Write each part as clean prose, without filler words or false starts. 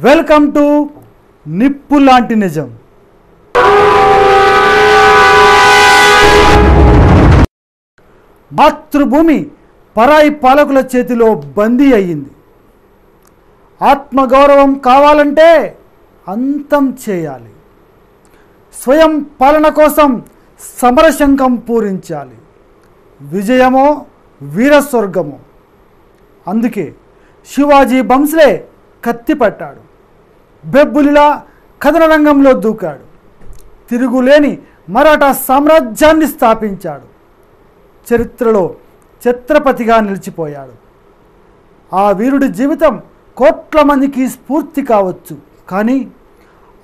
Welcome to నిప్పు లాంటి నిజం. మాతృభూమి పరాయి పాలకుల చేతిలో బందీ అయ్యింది. ఆత్మగౌరవం కావాలంటే అంతం చేయాలి. స్వయం పాలన కోసం సమరశంఖం పూరించాలి. విజయమో వీరస్వర్గమో. అందుకే శివాజీ బంస్లే కత్తి పట్టాడు. బెబ్బులిలా కథన రంగంలో దూకాడు. తిరుగులేని మరాఠా సామ్రాజ్యాన్ని స్థాపించాడు. చరిత్రలో ఛత్రపతిగా నిలిచిపోయాడు. ఆ వీరుడి జీవితం కోట్ల మందికి స్ఫూర్తి కావచ్చు. కానీ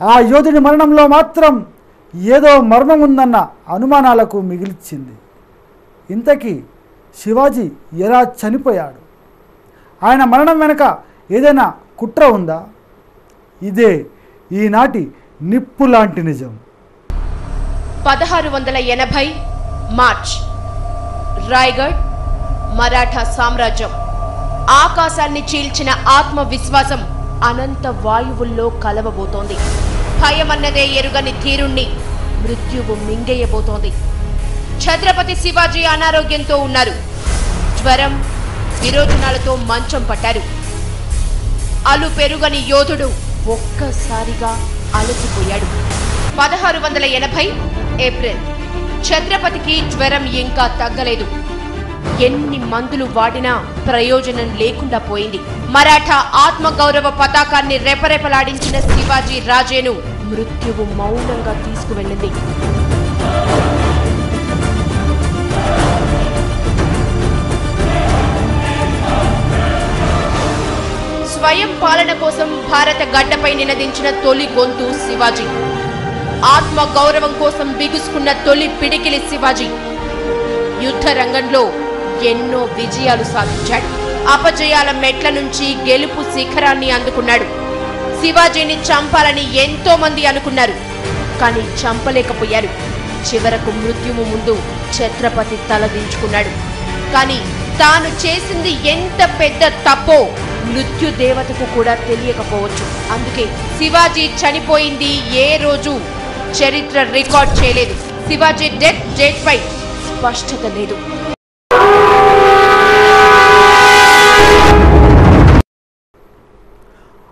ఆ యోధుడి మరణంలో మాత్రం ఏదో మర్మం ఉందన్న అనుమానాలకు మిగిల్చింది. ఇంతకీ శివాజీ ఎలా చనిపోయాడు? ఆయన మరణం వెనుక ఏదైనా కుట్ర ఉందా? ఇదే ఈనాటి నిప్పు లాంటి నిజం. 1680 మార్చ్, రాయ్గఢ్ మరాఠా సామ్రాజ్యం. ఆకాశాన్ని చీల్చిన ఆత్మవిశ్వాసం అనంత వాయువుల్లో కలవబోతోంది. భయమన్నదే ఎరుగని ధీరుణ్ణి మృత్యువు మింగేయబోతోంది. ఛత్రపతి శివాజీ అనారోగ్యంతో ఉన్నారు. జ్వరం, విరోచనాలతో మంచం పట్టారు. అలు పెరుగని యోధుడు ఒక్కసారిగా అలసిపోయాడు. 1680 ఏప్రిల్. ఛత్రపతికి జ్వరం ఇంకా తగ్గలేదు. ఎన్ని మందులు వాడినా ప్రయోజనం లేకుండా పోయింది. మరాఠా ఆత్మగౌరవ పతాకాన్ని రెపరెపలాడించిన శివాజీ రాజేను మృత్యువు మౌనంగా తీసుకువెళ్ళింది. స్వయం పాలన కోసం భారత గడ్డపై నినదించిన తొలి గొంతు శివాజీ. ఆత్మ గౌరవం కోసం బిగుసుకున్న తొలి పిడికిలి శివాజీ. యుద్ధ రంగంలో ఎన్నో విజయాలు సాధించాడు. అపజయాల మెట్ల నుంచి గెలుపు శిఖరాన్ని అందుకున్నాడు. శివాజీని చంపాలని ఎంతో మంది అనుకున్నారు, కానీ చంపలేకపోయారు. చివరకు మృత్యువు ముందు ఛత్రపతి తలదించుకున్నాడు. కానీ తాను చేసింది ఎంత పెద్ద తప్పో మృత్యు దేవతకు కూడా తెలియకపోవచ్చు. అందుకే శివాజీ చనిపోయింది ఏ రోజు చరిత్ర రికార్డ్ చేయలేదు. శివాజీ డెత్ డేట్ పై స్పష్టత లేదు.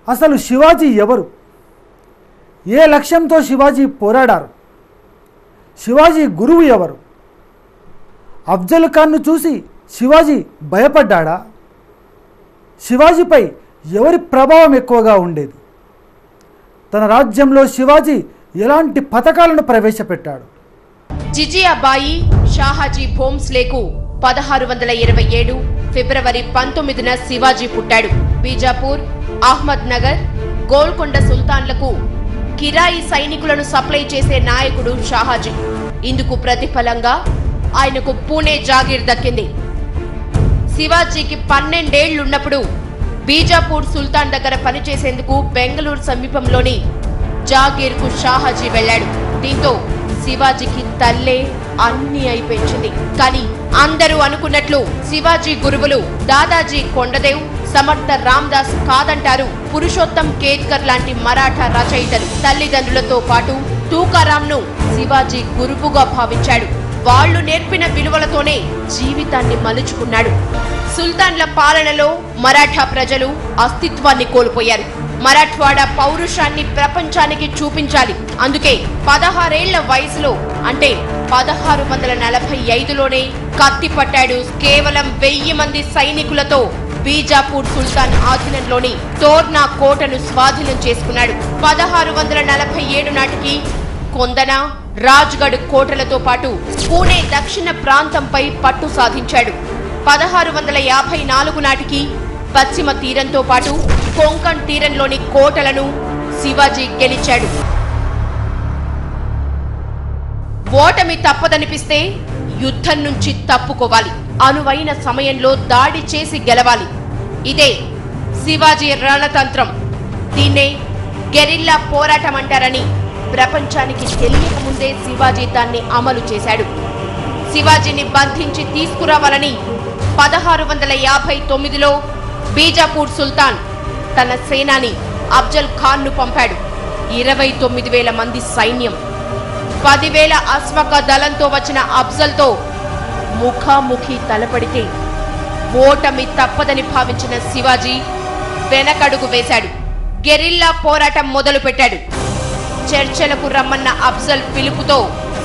అసలు శివాజీ ఎవరు? ఏ లక్ష్యంతో శివాజీ పోరాడారు? శివాజీ గురువు ఎవరు? అఫ్జల్ ఖాన్ను చూసి శివాజీ భయపడ్డాడా? శివాజీపై ఎవరి ప్రభావం ఎక్కువగా ఉండేది? తన రాజ్యంలో శివాజీ ఎలాంటి పథకాలను ప్రవేశపెట్టాడు? జిజియాబాయి షాహాజీ భోంస్లేకు 1627 ఫిబ్రవరి 19న శివాజీ పుట్టాడు. బీజాపూర్, అహ్మద్ నగర్, గోల్కొండ సుల్తాన్లకు కిరాయి సైనికులను సప్లై చేసే నాయకుడు షాహాజీ. ఇందుకు ప్రతిఫలంగా ఆయనకు పూణే జాగీర్ దక్కింది. శివాజీకి 12 ఏళ్లున్నప్పుడు బీజాపూర్ సుల్తాన్ దగ్గర పనిచేసేందుకు బెంగళూరు సమీపంలోని జాగీర్కు షాహాజీ వెళ్లాడు. దీంతో శివాజీకి తల్లే అన్ని అయిపోయింది. కానీ అందరూ అనుకున్నట్లు శివాజీ గురువులు దాదాజీ కొండదేవ్, సమర్థ రామ్దాస్ కాదంటారు పురుషోత్తం కేత్కర్ లాంటి మరాఠా రచయితలు. తల్లిదండ్రులతో పాటు తూకారాంను శివాజీ గురువుగా భావించాడు. వాళ్లు నేర్పిన విలువలతోనే జీవితాన్ని మలుచుకున్నాడు. సుల్తాన్ల పాలనలో మరాఠా ప్రజలు అస్తిత్వాన్ని కోల్పోయారు. మరాఠ్వాడ పౌరుషాన్ని ప్రపంచానికి చూపించాలి. అందుకే 16 ఏళ్ల వయసులో, అంటే 1645లోనే కత్తి పట్టాడు. కేవలం 1000 మంది సైనికులతో బీజాపూర్ సుల్తాన్ ఆధీనంలోని తోర్నా కోటను స్వాధీనం చేసుకున్నాడు. 1647 నాటికి కొందన, రాజ్గఢ్ కోటలతో పాటు పూణే దక్షిణ ప్రాంతంపై పట్టు సాధించాడు. 1654 నాటికి పశ్చిమ తీరంతో పాటు కొంకణ్ తీరంలోని కోటలను శివాజీ గెలిచాడు. ఓటమి తప్పదనిపిస్తే యుద్ధం నుంచి తప్పుకోవాలి. అనువైన సమయంలో దాడి చేసి గెలవాలి. ఇదే శివాజీ రణతంత్రం. దీన్నే గెరిల్లా పోరాటం అంటారని ప్రపంచానికి తెలియకముందే శివాజీ దాన్ని అమలు చేశాడు. శివాజీని బంధించి తీసుకురావాలని 1659లో బీజాపూర్ సుల్తాన్ తన సేనాని అఫ్జల్ ఖాన్ను పంపాడు. 29,000 మంది సైన్యం, 10,000 అశ్వక దళంతో వచ్చిన అఫ్జల్తో ముఖాముఖి తలపడితే ఓటమి తప్పదని భావించిన శివాజీ వెనకడుగు వేశాడు. గెరిల్లా పోరాటం మొదలుపెట్టాడు. చర్చలకు రమ్మన్న అఫ్జల్ పిలుపుతో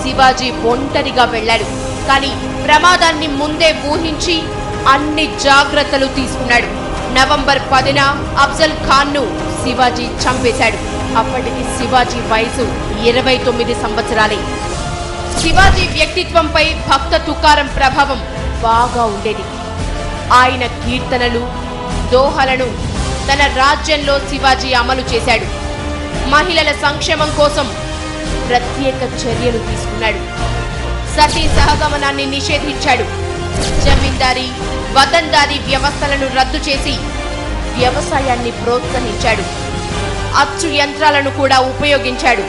శివాజీ ఒంటరిగా వెళ్లాడు. కానీ ప్రమాదాన్ని ముందే ఊహించి అన్ని జాగ్రత్తలు తీసుకున్నాడు. నవంబర్ 10న అఫ్జల్ ఖాన్ను శివాజీ చంపేశాడు. అప్పటికి శివాజీ వయసు 29 సంవత్సరాలే. శివాజీ వ్యక్తిత్వంపై భక్త తుకారం ప్రభావం బాగా ఉండేది. ఆయన కీర్తనలు, దోహలను తన రాజ్యంలో శివాజీ అమలు చేశాడు. మహిళల సంక్షేమం కోసం ప్రత్యేక చర్యలు తీసుకున్నాడు. సతీ సహగమనాన్ని నిషేధించాడు. జమీందారీ, వతందారీ వ్యవస్థలను రద్దు చేసి వ్యవసాయాన్ని ప్రోత్సహించాడు. అచ్చు యంత్రాలను కూడా ఉపయోగించాడు.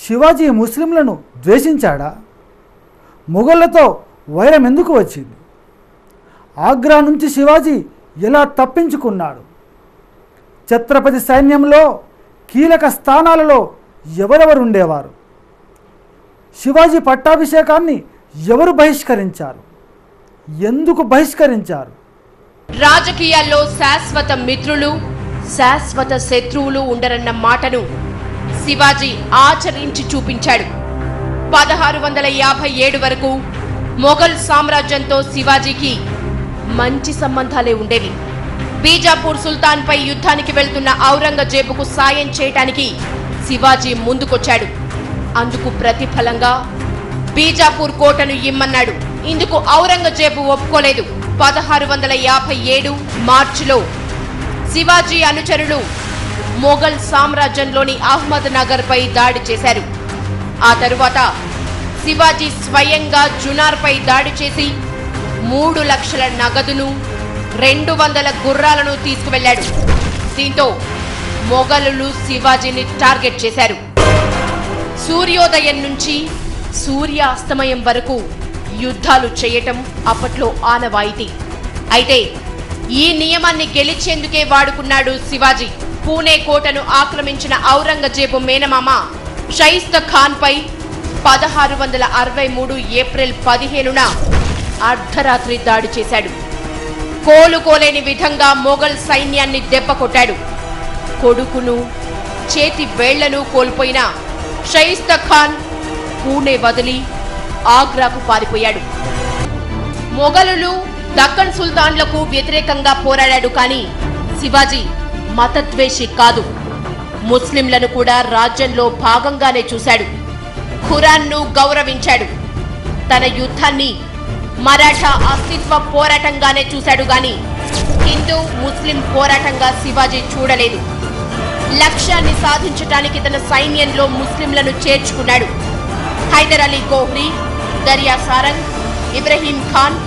శివాజీ ముస్లింలను ద్వేషించాడా? మొఘళ్లతో వైరం ఎందుకు వచ్చింది? ఆగ్రా నుంచి శివాజీ ఎలా తప్పించుకున్నాడు? ఛత్రపతి సైన్యంలో కీలక స్థానాలలో ఎవరెవరు ఉండేవారు? శివాజీ పట్టాభిషేకాన్ని ఎవరు బహిష్కరించారు? ఎందుకు బహిష్కరించారు? రాజకీయాల్లో శాశ్వత మిత్రులు, శాశ్వత శత్రువులు ఉండరన్న మాటను శివాజీ ఆచరించి చూపించాడు. 1657 వరకు మొఘల్ సామ్రాజ్యంతో శివాజీకి మంచి సంబంధాలే ఉండేవి. బీజాపూర్ సుల్తాన్పై యుద్ధానికి వెళ్తున్న ఔరంగజేబుకు సాయం చేయటానికి శివాజీ ముందుకొచ్చాడు. అందుకు ప్రతిఫలంగా బీజాపూర్ కోటను ఇమ్మన్నాడు. ఇందుకు ఔరంగజేబు ఒప్పుకోలేదు. 1657 మార్చిలో శివాజీ అనుచరులు మొఘల్ సామ్రాజ్యంలోని అహ్మద్ నగర్ పై దాడి చేశారు. ఆ తరువాత శివాజీ స్వయంగా జునార్పై దాడి చేసి 3 లక్షల నగదును, 200 గుర్రాలను తీసుకువెళ్లాడు. దీంతో మొఘలులు శివాజీని టార్గెట్ చేశారు. సూర్యోదయం నుంచి సూర్యాస్తమయం వరకు యుద్ధాలు చేయటం అప్పట్లో ఆనవాయితీ. అయితే ఈ నియమాన్ని గెలిచేందుకే వాడుకున్నాడు శివాజీ. పూణే కోటను ఆక్రమించిన ఔరంగజేబు మేనమామ షైస్తా ఖాన్ పై 1663 ఏప్రిల్ 15న అర్ధరాత్రి దాడి చేశాడు. కోలుకోలేని విధంగా మొఘల్ సైన్యాన్ని దెబ్బకొట్టాడు. కొడుకును, చేతి వేళ్లను కోల్పోయిన షైస్తా ఖాన్ పూణే వదిలి ఆగ్రాకు పారిపోయాడు. మొఘలులు, దక్కన్ సుల్తాన్లకు వ్యతిరేకంగా పోరాడాడు. కానీ శివాజీ మతద్వేషి కాదు. ముస్లింలను కూడా రాజ్యంలో భాగంగానే చూశాడు. ఖురాన్ను గౌరవించాడు. తన యుద్ధాన్ని మరాఠా అస్తిత్వ పోరాటంగానే చూశాడు గాని హిందూ ముస్లిం పోరాటంగా శివాజీ చూడలేదు. లక్ష్యాన్ని సాధించటానికి తన సైన్యంలో ముస్లింలను చేర్చుకున్నాడు. హైదర్ అలీ గోహ్రీ, దరియా సారంగ్, ఇబ్రహీం ఖాన్,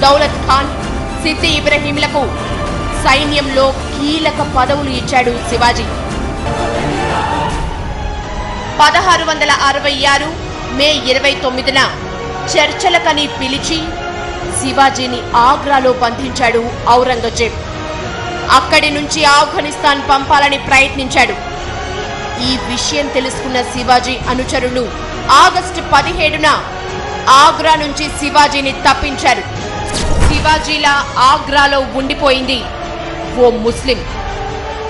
దౌలత్ ఖాన్, సిద్ది ఇబ్రహీంలకు సైన్యంలో కీలక పదవులు ఇచ్చాడు శివాజీ. 1666 మే 29న చర్చలకని పిలిచి శివాజీని ఆగ్రాలో బంధించాడు ఔరంగజేబ్. అక్కడి నుంచి ఆఫ్ఘనిస్తాన్ పంపాలని ప్రయత్నించాడు. ఈ విషయం తెలుసుకున్న శివాజీ అనుచరులు ఆగస్టు 17న ఆగ్రా నుంచి శివాజీని తప్పించారు. శివాజీలా ఆగ్రాలో ఉండిపోయింది ఓ ముస్లిం.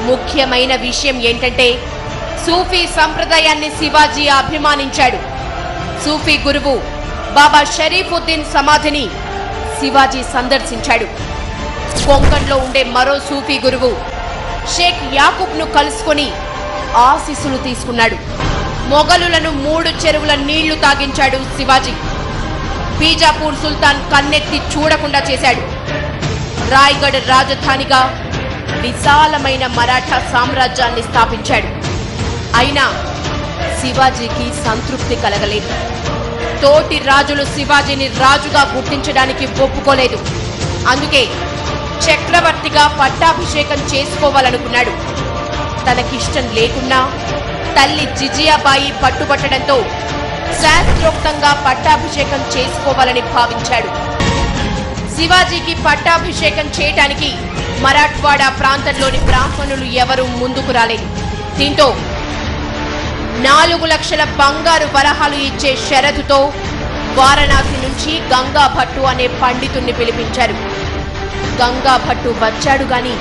ముఖ్యమైన విషయం ఏంటంటే సూఫీ సంప్రదాయాన్ని శివాజీ అభిమానించాడు. సూఫీ గురువు బాబా షరీఫుద్దీన్ సమాధిని శివాజీ సందర్శించాడు. కొంకణ్లో ఉండే మరో సూఫీ గురువు షేక్ యాకూబ్ను కలుసుకొని ఆశీస్సులు తీసుకున్నాడు. మొఘలులను 3 చెరువుల నీళ్లు తాగించాడు శివాజీ. బీజాపూర్ సుల్తాన్ కన్నెత్తి చూడకుండా చేశాడు. రాయ్గఢ్ రాజధానిగా విశాలమైన మరాఠా సామ్రాజ్యాన్ని స్థాపించాడు. అయినా శివాజీకి సంతృప్తి కలగలేదు. తోటి రాజులు శివాజీని రాజుగా గుర్తించడానికి ఒప్పుకోలేదు. అందుకే చక్రవర్తిగా పట్టాభిషేకం చేసుకోవాలనుకున్నాడు. తనకిష్టం లేకున్నా తల్లి జిజియాబాయి పట్టుబట్టడంతో శాస్త్రోక్తంగా పట్టాభిషేకం చేసుకోవాలని భావించాడు. శివాజీకి పట్టాభిషేకం చేయడానికి మరాఠ్వాడా ప్రాంతంలోని బ్రాహ్మణులు ఎవరూ ముందుకు రాలేదు. దీంతో 4 లక్షల బంగారు వరహాలు ఇచ్చే షరతుతో వారణాసి నుంచి గంగా భట్టు అనే పండితుణ్ణి పిలిపించారు. గంగా భట్టు వచ్చాడు గాని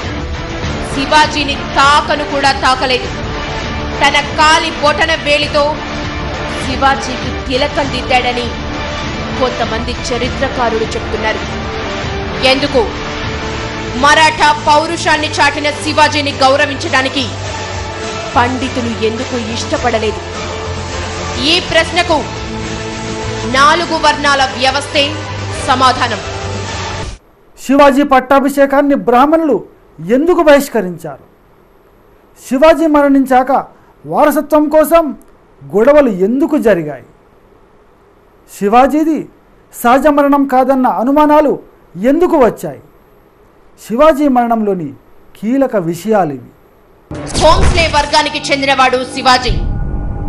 శివాజీని తాకను కూడా తాకలేదు. తన కాలి బొటన వేలితో శివాజీకి తిలకం దిద్దాడని కొంతమంది చరిత్రకారులు చెప్తున్నారు. ఎందుకు? మరాఠా పౌరుషాన్ని చాటిన శివాజీని గౌరవించడానికి పండితులు ఎందుకు ఇష్టపడలేదు? ఈ ప్రశ్నకు 4 వర్ణాల వ్యవస్థే సమాధానం. శివాజీ పట్టాభిషేకాన్ని బ్రాహ్మణులు ఎందుకు బహిష్కరించారు? శివాజీ మరణించాక వారసత్వం కోసం గొడవలు ఎందుకు జరిగాయి? శివాజీది సహజ మరణం కాదన్న అనుమానాలు ఎందుకు వచ్చాయి? శివాజీ మరణంలోని కీలక విషయాలివి. హోంస్లే వర్గానికి చెందినవాడు శివాజీ.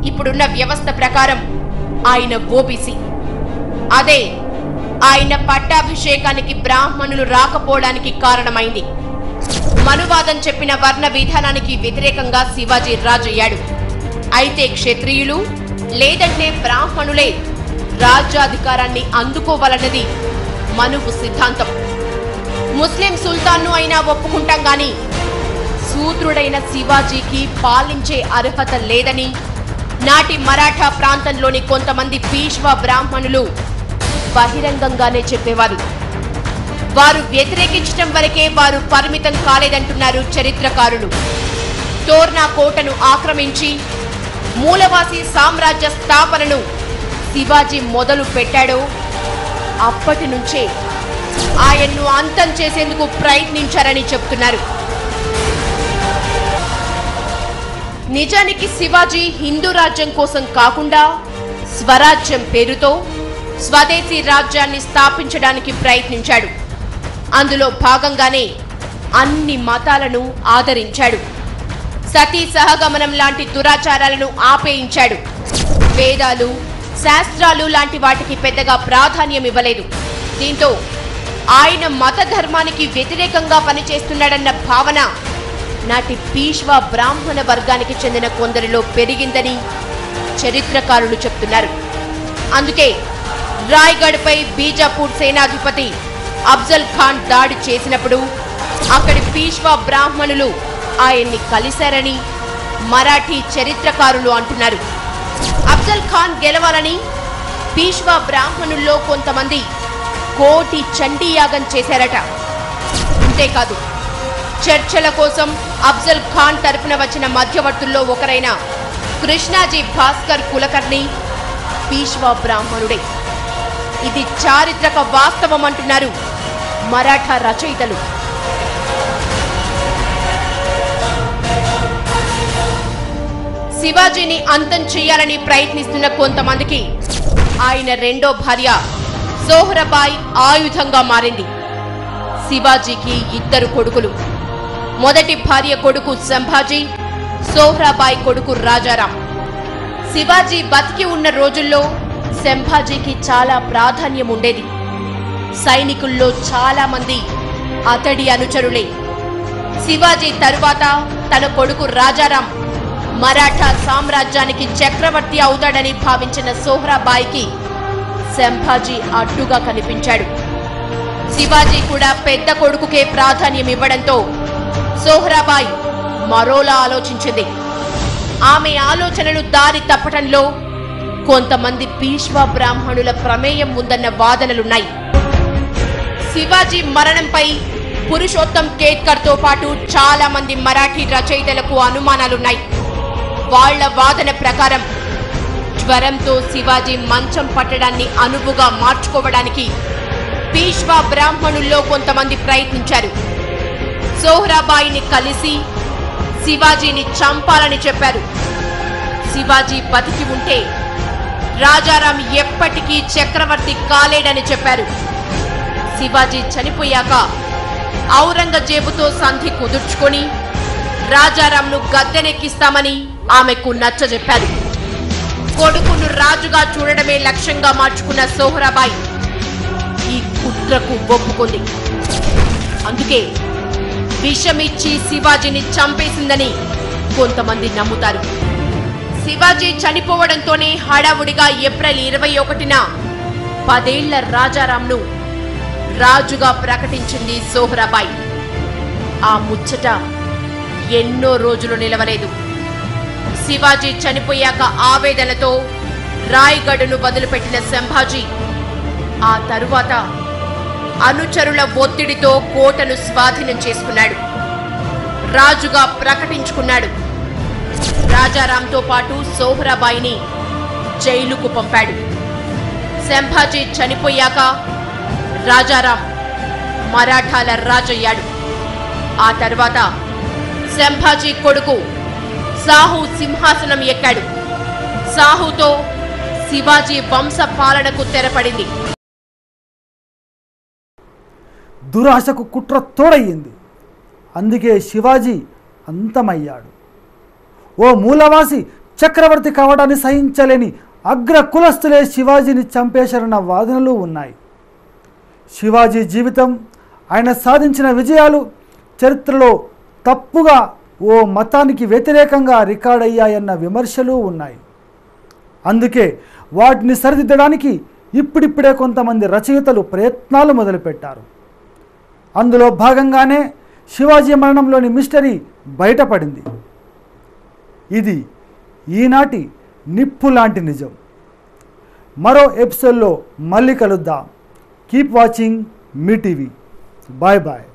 ఇప్పుడున్న వ్యవస్థ ప్రకారం ఆయన ఓబీసీ. అదే ఆయన పట్టాభిషేకానికి బ్రాహ్మణులు రాకపోవడానికి కారణమైంది. మనువాదం చెప్పిన వర్ణ విధానానికి వ్యతిరేకంగా శివాజీ రాజయ్యాడు. అయితే క్షత్రియులు లేదంటే బ్రాహ్మణులే రాజ్యాధికారాన్ని అందుకోవాలన్నది మనువు సిద్ధాంతం. ముస్లిం సుల్తాన్ను అయినా ఒప్పుకుంటాం గాని శూద్రుడైన శివాజీకి పాలించే అర్హత లేదని నాటి మరాఠా ప్రాంతంలోని కొంతమంది పీష్వా బ్రాహ్మణులు బహిరంగంగానే చెప్పేవారు. వారు వ్యతిరేకించడం వరకే వారు పరిమితం కాలేదంటున్నారు చరిత్రకారులు. తోర్నా కోటను ఆక్రమించి మూలవాసి సామ్రాజ్య స్థాపనను శివాజీ మొదలు పెట్టాడో అప్పటి నుంచే ఆయన్ను అంతం చేసేందుకు ప్రయత్నించారని చెప్తున్నారు. నిజానికి శివాజీ హిందూ రాజ్యం కోసం కాకుండా స్వరాజ్యం పేరుతో స్వదేశీ రాజ్యాన్ని స్థాపించడానికి ప్రయత్నించాడు. అందులో భాగంగానే అన్ని మతాలను ఆదరించాడు. సతీ సహగమనం లాంటి దురాచారాలను ఆపేయించాడు. వేదాలు, శాస్త్రాలు లాంటి వాటికి పెద్దగా ప్రాధాన్యం ఇవ్వలేదు. దీంతో ఆయన మత ధర్మానికి వ్యతిరేకంగా పనిచేస్తున్నాడన్న భావన నాటి పీష్వా బ్రాహ్మణ వర్గానికి చెందిన కొందరిలో పెరిగిందని చరిత్రకారులు చెప్తున్నారు. అందుకే రాయ్గఢ్పై బీజాపూర్ సేనాధిపతి అఫ్జల్ ఖాన్ దాడి చేసినప్పుడు అక్కడి పీష్వా బ్రాహ్మణులు ఆయన్ని కలిశారని మరాఠీ చరిత్రకారులు అంటున్నారు. అఫ్జల్ ఖాన్ గెలవాలని పీష్వా బ్రాహ్మణుల్లో కొంతమంది కోటి చండీయాగం చేశారట. అంతేకాదు, చర్చల కోసం అఫ్జల్ ఖాన్ తరపున వచ్చిన మధ్యవర్తుల్లో ఒకరైన కృష్ణాజీ భాస్కర్ కులకర్ణి పీష్వా బ్రాహ్మణుడే. ఇది చారిత్రక వాస్తవం అంటున్నారు మరాఠా రచయితలు. శివాజీని అంతం చేయాలని ప్రయత్నిస్తున్న కొంతమందికి ఆయన రెండో భార్య సోహ్రాబాయి ఆయుధంగా మారింది. శివాజీకి 2 కొడుకులు. మొదటి భార్య కొడుకు సంభాజీ, సోహ్రాబాయి కొడుకు రాజారాం. శివాజీ బతికి ఉన్న రోజుల్లో సంభాజీకి చాలా ప్రాధాన్యం ఉండేది. సైనికుల్లో చాలా మంది అతడి అనుచరులే. శివాజీ తరువాత తన కొడుకు రాజారాం మరాఠా సామ్రాజ్యానికి చక్రవర్తి అవుతాడని భావించిన సోహ్రాబాయికి సంభాజీ అడ్డుగా కనిపించాడు. శివాజీ కూడా పెద్ద కొడుకుకే ప్రాధాన్యం ఇవ్వడంతో సోహ్రాబాయి మరోలా ఆలోచించింది. ఆమె ఆలోచనలు దారి తప్పటంలో కొంతమంది పీష్వా బ్రాహ్మణుల ప్రమేయం ఉందన్న వాదనలున్నాయి. శివాజీ మరణంపై పురుషోత్తం కేత్కర్తో పాటు చాలా మంది మరాఠీ రచయితలకు అనుమానాలున్నాయి. వాళ్ల వాదన ప్రకారం జ్వరంతో శివాజీ మంచం పట్టడాన్ని అనువుగా మార్చుకోవడానికి పీష్వా బ్రాహ్మణుల్లో కొంతమంది ప్రయత్నించారు. సోహ్రాబాయిని కలిసి శివాజీని చంపాలని చెప్పారు. శివాజీ బతికి ఉంటే రాజారాం ఎప్పటికీ చక్రవర్తి కాలేడని చెప్పారు. శివాజీ చనిపోయాక ఔరంగజేబుతో సంధి కుదుర్చుకొని రాజారాంను గద్దెనెక్కిస్తామని ఆమెకు నచ్చజెప్పారు. కొడుకును రాజుగా చూడడమే లక్ష్యంగా మార్చుకున్న సోహ్రాబాయి ఈ కుట్రకు ఒప్పుకుంది. అందుకే విషమిచ్చి శివాజీని చంపేసిందని కొంతమంది నమ్ముతారు. శివాజీ చనిపోవడంతోనే హడావుడిగా ఏప్రిల్ 21న 10 ఏళ్ల రాజారాంను రాజుగా ప్రకటించింది జోహ్రాబాయి. ఆ ముచ్చట ఎన్నో రోజులు నిలవలేదు. శివాజీ చనిపోయాక ఆవేదనతో రాయ్గఢ్ను వదిలిపెట్టిన సంభాజీ ఆ తరువాత అనుచరుల ఒత్తిడితో కోటను స్వాధీనం చేసుకున్నాడు. రాజుగా ప్రకటించుకున్నాడు. రాజారాంతో పాటు జోహ్రాబాయిని జైలుకు పంపాడు. సంభాజీ చనిపోయాక రాజారాం మరాఠాల రాజయ్యాడు. ఆ తర్వాత సంభాజీ కొడుకు సాహు సింహాసనం ఎక్కాడు. సాహుతో శివాజీ వంశ పాలనకు తెరపడింది. దురాశకు కుట్ర తోడయ్యింది. అందుకే శివాజీ అంతమయ్యాడు. ఓ మూలవాసి చక్రవర్తి కావడాన్ని సహించలేని అగ్ర కులస్తులే శివాజీని చంపేశారన్న వాదనలు ఉన్నాయి. శివాజీ జీవితం, ఆయన సాధించిన విజయాలు చరిత్రలో తప్పుగా ఓ మతానికి వ్యతిరేకంగా రికార్డయ్యాయన్న విమర్శలు ఉన్నాయి. అందుకే వాటిని సరిదిద్దడానికి ఇప్పుడిప్పుడే కొంతమంది రచయితలు ప్రయత్నాలు మొదలుపెట్టారు. అందులో భాగంగానే శివాజీ మరణంలోని మిస్టరీ బయటపడింది. ఇది ఈనాటి నిప్పు లాంటి నిజం. మరో ఎపిసోడ్లో మళ్ళీ కలుద్దాం. కీప్ వాచింగ్ మీ టీవీ. Bye bye.